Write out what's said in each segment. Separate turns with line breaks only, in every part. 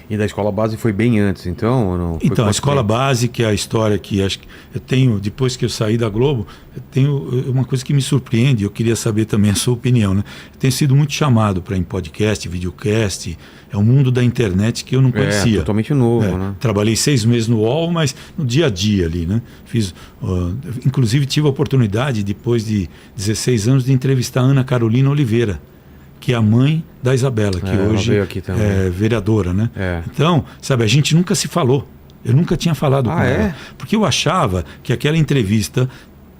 E da escola base foi bem antes, então? Ou não?
Então, a escola base, que é a história que acho que eu tenho, depois que eu saí da Globo, eu tenho uma coisa que me surpreende, eu queria saber também a sua opinião, né? Eu tenho sido muito chamado para ir em podcast, videocast, é um mundo da internet que eu não conhecia.
É, totalmente novo, né?
Trabalhei 6 meses no UOL, mas no dia a dia ali, né? Inclusive tive a oportunidade, depois de 16 anos, de entrevistar a Ana Carolina Oliveira, que é a mãe da Isabela, que hoje é vereadora, né? Então, sabe, a gente nunca se falou. Eu nunca tinha falado com ela. Porque eu achava que aquela entrevista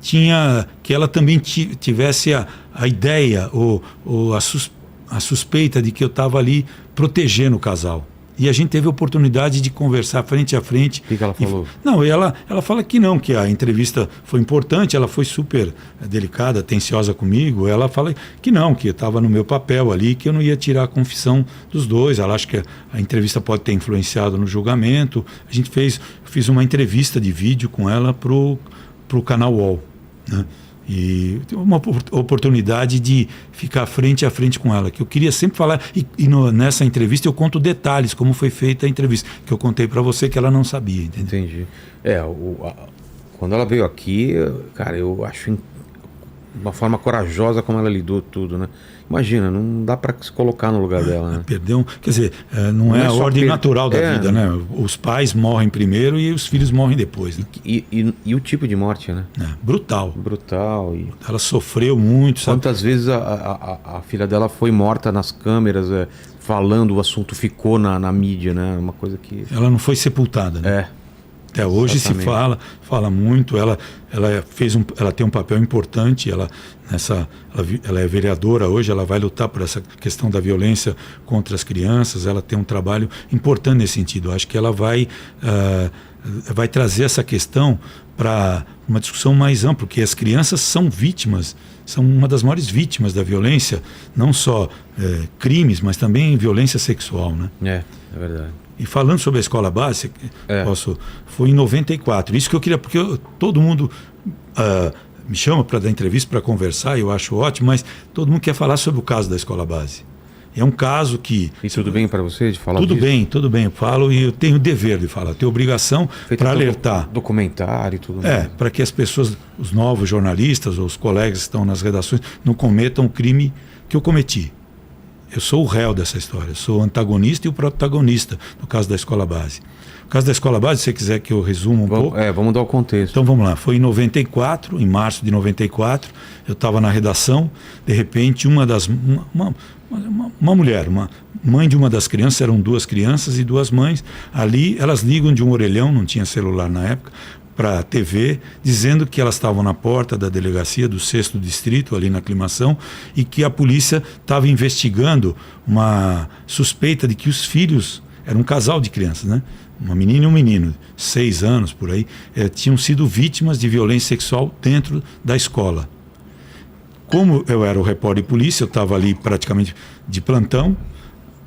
tinha... que ela também tivesse a ideia ou a suspeita de que eu estava ali protegendo o casal. E a gente teve a oportunidade de conversar frente a frente.
O que ela falou?
Não, ela fala que não, que a entrevista foi importante, ela foi super delicada, atenciosa comigo. Ela fala que não, que estava no meu papel ali, que eu não ia tirar a confissão dos dois. Ela acha que a entrevista pode ter influenciado no julgamento. Fiz uma entrevista de vídeo com ela pro canal UOL, né? E tive uma oportunidade de ficar frente a frente com ela, que eu queria sempre falar, nessa entrevista eu conto detalhes, como foi feita a entrevista, que eu contei para você que ela não sabia, entendeu?
Entendi. Quando ela veio aqui, cara, eu acho uma forma corajosa como ela lidou tudo, né? Imagina, não dá para se colocar no lugar dela, né?
Quer dizer, não é a ordem natural da vida, né? Os pais morrem primeiro e os filhos morrem depois, né?
E o tipo de morte, né?
Brutal.
Brutal.
Ela sofreu muito, sabe?
Quantas vezes a filha dela foi morta nas câmeras, falando, o assunto ficou na mídia, né? Uma coisa que...
Ela não foi sepultada, né? Até hoje se fala muito. Ela tem um papel importante. Ela é vereadora hoje. Ela vai lutar por essa questão da violência contra as crianças. Ela tem um trabalho importante nesse sentido. Acho que ela vai trazer essa questão para uma discussão mais ampla, porque as crianças são vítimas, são uma das maiores vítimas da violência, não só crimes, mas também violência sexual, né?
É verdade.
E falando sobre a escola base, foi em 94. Isso que eu queria, porque todo mundo me chama para dar entrevista, para conversar, eu acho ótimo, mas todo mundo quer falar sobre o caso da escola base. É um caso que...
E tudo bem para você de falar disso?
Tudo bem, eu falo e eu tenho o dever de falar, eu tenho obrigação para alertar.
Documentário e tudo mais.
Para que as pessoas, os novos jornalistas ou os colegas que estão nas redações, não cometam o crime que eu cometi. Eu sou o réu dessa história, eu sou o antagonista e o protagonista no caso da escola base. No caso da escola base, se você quiser que eu resuma um pouco...
vamos dar o contexto.
Então vamos lá, foi em 94, em março de 94, eu estava na redação, de repente uma mulher, uma mãe de uma das crianças, eram 2 crianças e 2 mães, ali elas ligam de um orelhão, não tinha celular na época, para a TV, dizendo que elas estavam na porta da delegacia do 6º Distrito, ali na Aclimação, e que a polícia estava investigando uma suspeita de que os filhos, era um casal de crianças, né? Uma menina e um menino, 6 anos por aí, tinham sido vítimas de violência sexual dentro da escola. Como eu era o repórter de polícia, eu estava ali praticamente de plantão,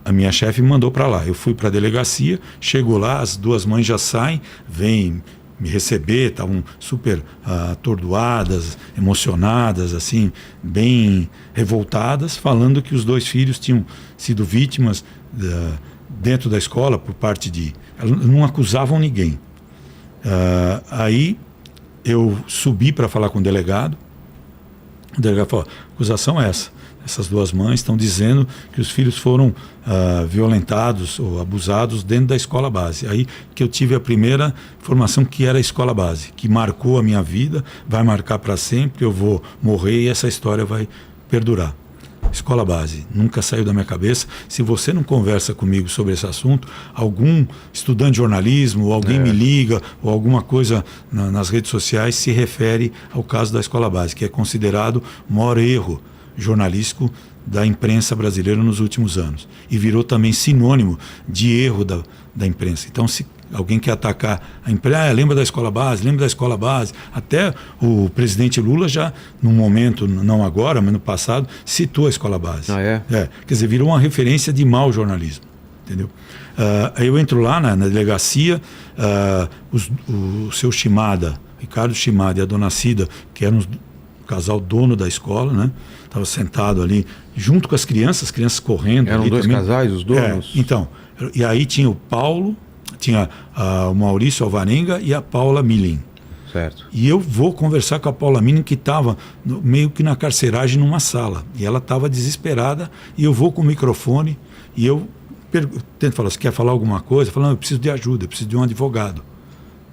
a minha chefe me mandou para lá. Eu fui para a delegacia, chego lá, as 2 mães já saem, vêm me receber, estavam super atordoadas, emocionadas, assim, bem revoltadas, falando que os 2 filhos tinham sido vítimas dentro da escola por parte de... Elas não acusavam ninguém. Aí eu subi para falar com o delegado falou, a acusação é essa. Essas 2 mães estão dizendo que os filhos foram violentados ou abusados dentro da escola base. Aí que eu tive a primeira informação que era a escola base, que marcou a minha vida, vai marcar para sempre, eu vou morrer e essa história vai perdurar. Escola base, nunca saiu da minha cabeça. Se você não conversa comigo sobre esse assunto, algum estudante de jornalismo, ou alguém me liga, ou alguma coisa nas redes sociais se refere ao caso da escola base, que é considerado o maior erro jornalístico da imprensa brasileira nos últimos anos. E virou também sinônimo de erro da imprensa. Então, se alguém quer atacar a imprensa, lembra da escola base, até o presidente Lula já, num momento, não agora, mas no passado, citou a escola base. Quer dizer, virou uma referência de mau jornalismo. Entendeu? Aí eu entro lá na delegacia, o seu Shimada, Ricardo Shimada e a dona Cida, que eram um casal dono da escola, né? Estava sentado ali junto com as crianças correndo.
Eram
ali
dois
também.
casais, os donos?
Então, e aí tinha o Paulo, tinha o Maurício Alvarenga e a Paula Milling.
Certo.
E eu vou conversar com a Paula Milling, que estava meio que na carceragem numa sala. E ela estava desesperada, e eu vou com o microfone, e eu tento falar, você quer falar alguma coisa? Eu falo, não, eu preciso de ajuda, eu preciso de um advogado.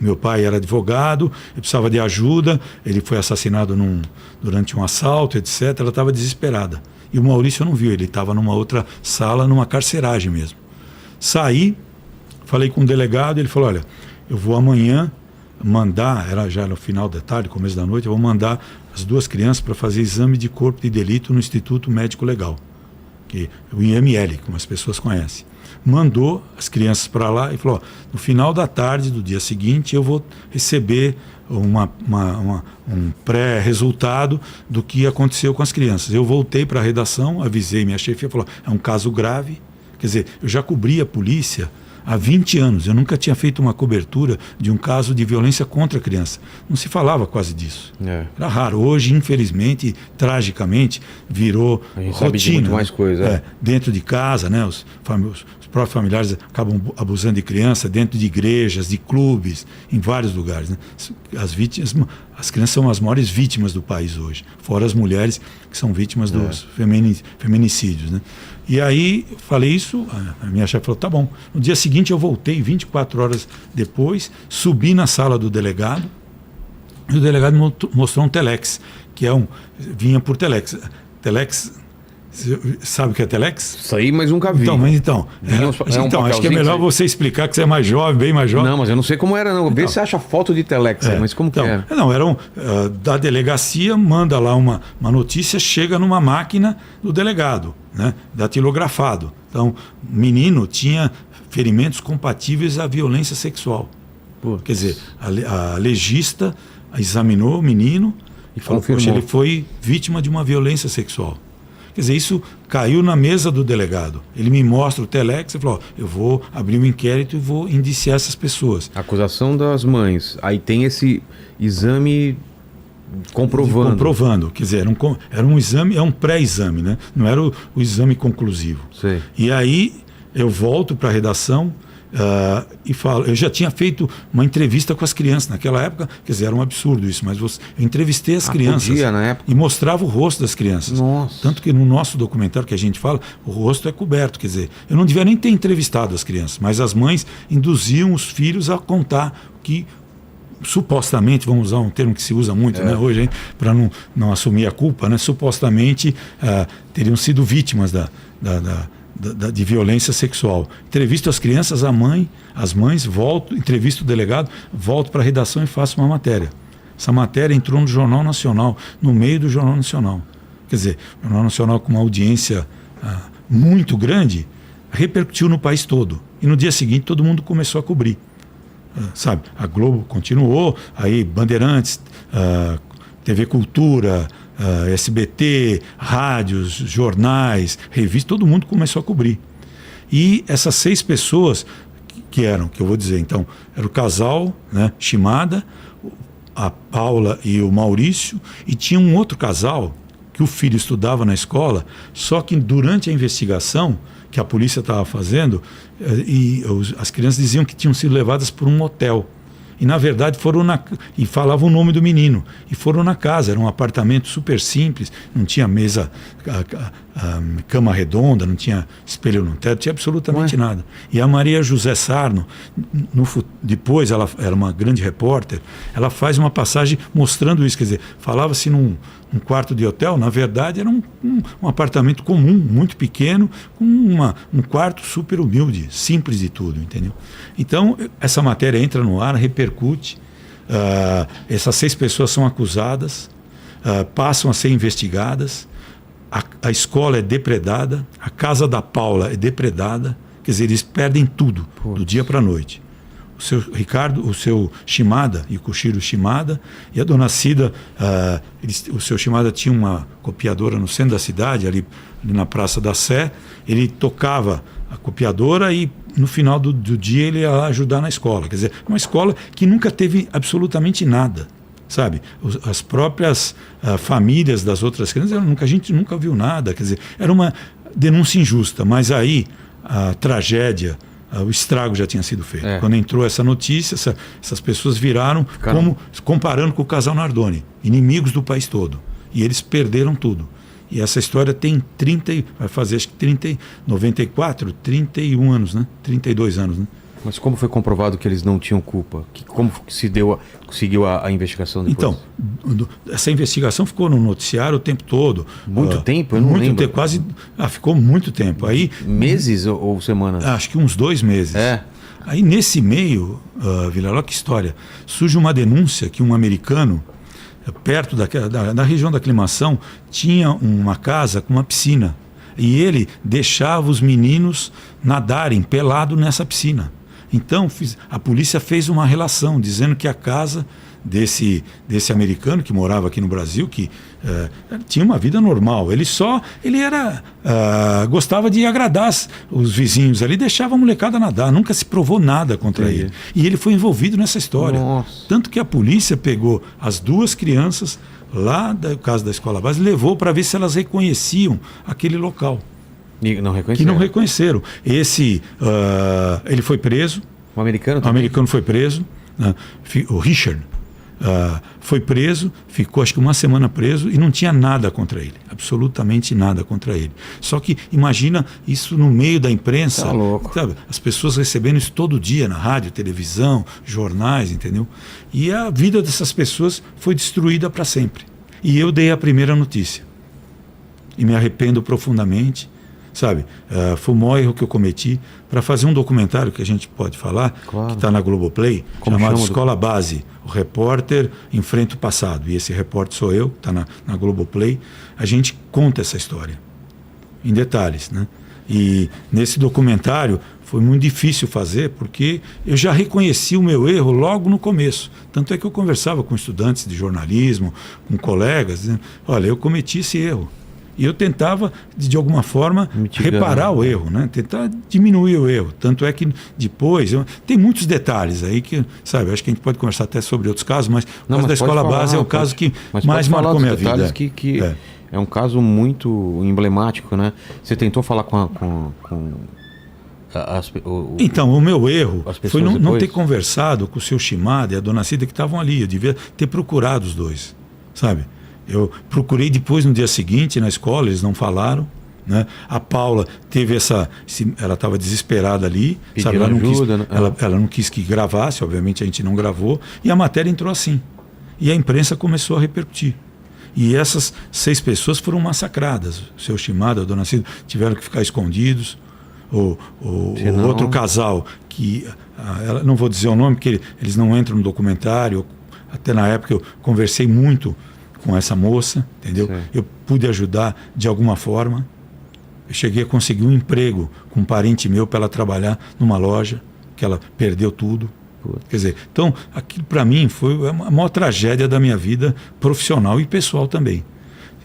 Meu pai era advogado, eu precisava de ajuda, ele foi assassinado durante um assalto, etc. Ela estava desesperada. E o Maurício não viu, ele estava numa outra sala, numa carceragem mesmo. Saí, falei com o delegado, ele falou, olha, eu vou amanhã mandar, era já no final da tarde, começo da noite, eu vou mandar as duas crianças para fazer exame de corpo de delito no Instituto Médico Legal, o IML, como as pessoas conhecem. Mandou as crianças para lá e falou, no final da tarde do dia seguinte eu vou receber um pré-resultado do que aconteceu com as crianças. Eu voltei para a redação, avisei minha chefia, falou, é um caso grave, quer dizer, eu já cobri a polícia há 20 anos, eu nunca tinha feito uma cobertura de um caso de violência contra a criança. Não se falava quase disso. Era raro. Hoje, infelizmente, tragicamente, virou
a gente
rotina.
sabe de muito mais coisa.
Dentro de casa, né, os próprios familiares acabam abusando de criança, dentro de igrejas, de clubes, em vários lugares. Né? As crianças são as maiores vítimas do país hoje, fora as mulheres que são vítimas dos feminicídios. Né? E aí, falei isso, a minha chefe falou, tá bom. No dia seguinte eu voltei, 24 horas depois, subi na sala do delegado, e o delegado mostrou um telex, vinha por telex. Telex, sabe o que é telex?
Isso aí, mas nunca vi.
Então, acho que é melhor você explicar que você é mais jovem, bem mais jovem.
Não, mas eu não sei como era, não. Vê se você acha foto de telex aí, mas como que era?
Não, da delegacia, manda lá uma notícia, chega numa máquina do delegado, né, datilografado. Então, o menino tinha ferimentos compatíveis à violência sexual. Quer dizer, a legista examinou o menino e falou, poxa, ele foi vítima de uma violência sexual. Quer dizer, isso caiu na mesa do delegado. Ele me mostra o telex e falou, eu vou abrir um inquérito e vou indiciar essas pessoas.
Acusação das mães. Aí tem esse exame comprovando.
Quer dizer, era um exame, é um pré-exame, né? Não era o exame conclusivo.
Sei.
E aí eu volto para a redação e falo, eu já tinha feito uma entrevista com as crianças naquela época, quer dizer, era um absurdo isso, mas eu entrevistei as crianças
podia, na época?
E mostrava o rosto das crianças.
Nossa.
Tanto que no nosso documentário que a gente fala, o rosto é coberto, quer dizer, eu não devia nem ter entrevistado as crianças, mas as mães induziam os filhos a contar que supostamente, vamos usar um termo que se usa muito né, hoje, para não assumir a culpa, né, supostamente teriam sido vítimas de violência sexual. Entrevisto as crianças, as mães, entrevisto o delegado, volto para a redação e faço uma matéria. Essa matéria entrou no Jornal Nacional, no meio do Jornal Nacional. Quer dizer, o Jornal Nacional com uma audiência muito grande, repercutiu no país todo. E no dia seguinte todo mundo começou a cobrir. Sabe, a Globo continuou, aí Bandeirantes, TV Cultura, SBT, rádios, jornais, revistas, todo mundo começou a cobrir. E essas 6 pessoas que eu vou dizer, então, era o casal, né, Shimada, a Paula e o Maurício, e tinha um outro casal que o filho estudava na escola, só que durante a investigação que a polícia estava fazendo, as crianças diziam que tinham sido levadas por um motel. E, na verdade, e falavam o nome do menino. E foram na casa, era um apartamento super simples, não tinha mesa, cama redonda, não tinha espelho no teto, não tinha absolutamente nada. E a Maria José Sarno, depois, ela era uma grande repórter, ela faz uma passagem mostrando isso, quer dizer, falava-se num quarto de hotel, na verdade era um apartamento comum, muito pequeno, com um quarto super humilde, simples de tudo, entendeu? Então, essa matéria entra no ar, repercute, essas 6 pessoas são acusadas, passam a ser investigadas, a escola é depredada, a casa da Paula é depredada, quer dizer, eles perdem tudo, do dia para a noite. O seu Ricardo, o seu Shimada, Yukishiro Shimada, e a dona Cida, o seu Shimada tinha uma copiadora no centro da cidade, ali na Praça da Sé, ele tocava a copiadora e no final do dia ele ia lá ajudar na escola. Quer dizer, uma escola que nunca teve absolutamente nada. sabe? As próprias famílias das outras crianças, a gente nunca viu nada. Quer dizer, era uma denúncia injusta, mas aí a tragédia, o estrago já tinha sido feito. Quando entrou essa notícia, essas pessoas viraram como comparando com o casal Nardoni, inimigos do país todo. E eles perderam tudo. E essa história tem vai fazer acho que 94, 31 anos, né? 32 anos, né?
Mas como foi comprovado que eles não tinham culpa? Como seguiu a investigação depois?
Então, essa investigação ficou no noticiário o tempo todo.
Muito tempo? Eu não lembro.
Ficou muito tempo. Aí,
meses ou semanas?
Acho que uns 2 meses. Aí nesse meio, Vilela, que história, surge uma denúncia que um americano, perto da região da Aclimação, tinha uma casa com uma piscina. E ele deixava os meninos nadarem pelado nessa piscina. Então, a polícia fez uma relação, dizendo que a casa desse americano que morava aqui no Brasil, que tinha uma vida normal. Ele gostava de agradar os vizinhos ali, deixava a molecada nadar, nunca se provou nada contra ele. E ele foi envolvido nessa história.
Nossa.
Tanto que a polícia pegou as 2 crianças lá do caso da escola base, levou para ver se elas reconheciam aquele local.
E não reconheceram?
Que não reconheceram. Ele foi preso.
O americano também?
O americano foi preso. O Richard foi preso, ficou acho que 1 semana preso e não tinha nada contra ele. Absolutamente nada contra ele. Só que imagina isso no meio da imprensa.
Tá louco.
Sabe? As pessoas recebendo isso todo dia na rádio, televisão, jornais, entendeu? E a vida dessas pessoas foi destruída para sempre. E eu dei a primeira notícia. E me arrependo profundamente. Sabe, foi o maior erro que eu cometi para fazer um documentário que a gente pode falar, que está na Globoplay, chamado Escola Base. O repórter enfrenta o passado. E esse repórter sou eu, está na Globoplay. A gente conta essa história em detalhes, né? E nesse documentário foi muito difícil fazer, porque eu já reconheci o meu erro logo no começo. Tanto é que eu conversava com estudantes de jornalismo, com colegas, dizendo, olha, eu cometi esse erro. E eu tentava, de alguma forma, reparar o erro, né? Tentar diminuir o erro. Tanto é que depois... tem muitos detalhes aí que, sabe, acho que a gente pode conversar até sobre outros casos, mas o caso da escola base é o caso que mais marcou minha vida.
É um caso muito emblemático, né? Você tentou falar
Então, o meu erro foi não ter conversado com o seu Shimada e a dona Cida que estavam ali. Eu devia ter procurado os 2, sabe? Eu procurei depois no dia seguinte na escola, eles não falaram, né? A Paula teve ela estava desesperada ali, sabe? Ela não quis que gravasse, obviamente a gente não gravou, e a matéria entrou assim. E a imprensa começou a repercutir. E essas 6 pessoas foram massacradas. O seu Shimada, a dona Cida, tiveram que ficar escondidos. O outro casal, que não vou dizer o nome, porque eles não entram no documentário. Até na época eu conversei muito com essa moça, entendeu? Sim. Eu pude ajudar de alguma forma. Eu cheguei a conseguir um emprego com um parente meu para ela trabalhar numa loja, que ela perdeu tudo. Quer dizer, então, aquilo para mim foi a maior tragédia da minha vida profissional e pessoal também.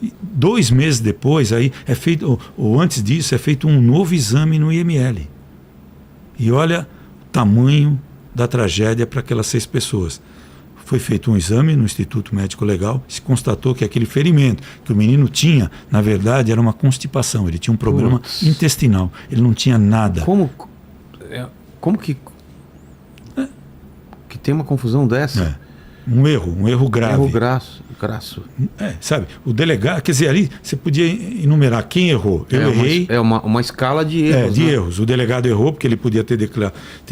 E 2 meses depois, aí é feito, ou antes disso, é feito um novo exame no IML. E olha o tamanho da tragédia para aquelas 6 pessoas. Foi feito um exame no Instituto Médico Legal, se constatou que aquele ferimento que o menino tinha, na verdade, era uma constipação. Ele tinha um problema intestinal. Ele não tinha nada.
Como que tem uma confusão dessa?
Um erro grave.
Erro grasso.
Sabe, o delegado, quer dizer, ali você podia enumerar quem errou. Eu errei.
Uma escala de erros.
Erros. O delegado errou porque ele podia ter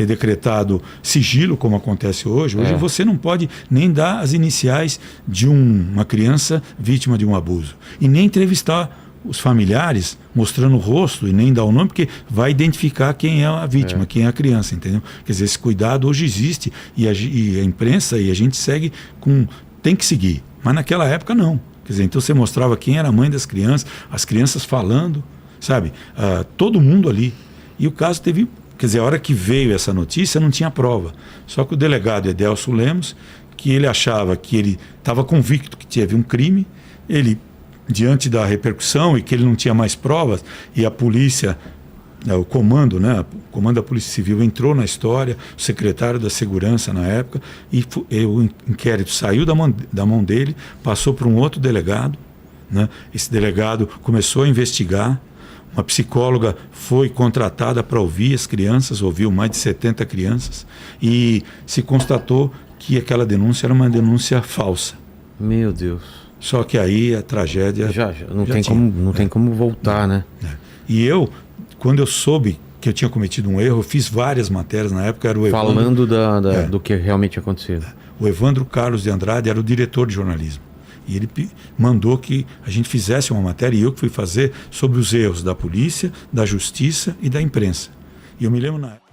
decretado sigilo, como acontece hoje. Hoje você não pode nem dar as iniciais de uma criança vítima de um abuso. E nem entrevistar os familiares mostrando o rosto e nem dar o nome, porque vai identificar quem é a vítima, quem é a criança, entendeu? Quer dizer, esse cuidado hoje existe e a imprensa e a gente segue tem que seguir. Mas naquela época não. Quer dizer, então você mostrava quem era a mãe das crianças, as crianças falando, sabe? Todo mundo ali. E o caso teve... Quer dizer, a hora que veio essa notícia não tinha prova. Só que o delegado Edelso Lemos, que ele achava que ele estava convicto que teve um crime, ele, diante da repercussão e que ele não tinha mais provas, e a polícia o comando, né, o comando da Polícia Civil entrou na história, o secretário da Segurança na época, e o inquérito saiu da mão dele, passou para um outro delegado, né? Esse delegado começou a investigar, uma psicóloga foi contratada para ouvir as crianças, ouviu mais de 70 crianças, e se constatou que aquela denúncia era uma denúncia falsa.
Meu Deus.
Só que aí a tragédia...
Não tem como voltar, né?
E eu, quando eu soube que eu tinha cometido um erro, eu fiz várias matérias na época. Era o Evandro,
falando do que realmente tinha acontecido.
O Evandro Carlos de Andrade era o diretor de jornalismo. E ele mandou que a gente fizesse uma matéria, e eu que fui fazer, sobre os erros da polícia, da justiça e da imprensa. E eu me lembro na época...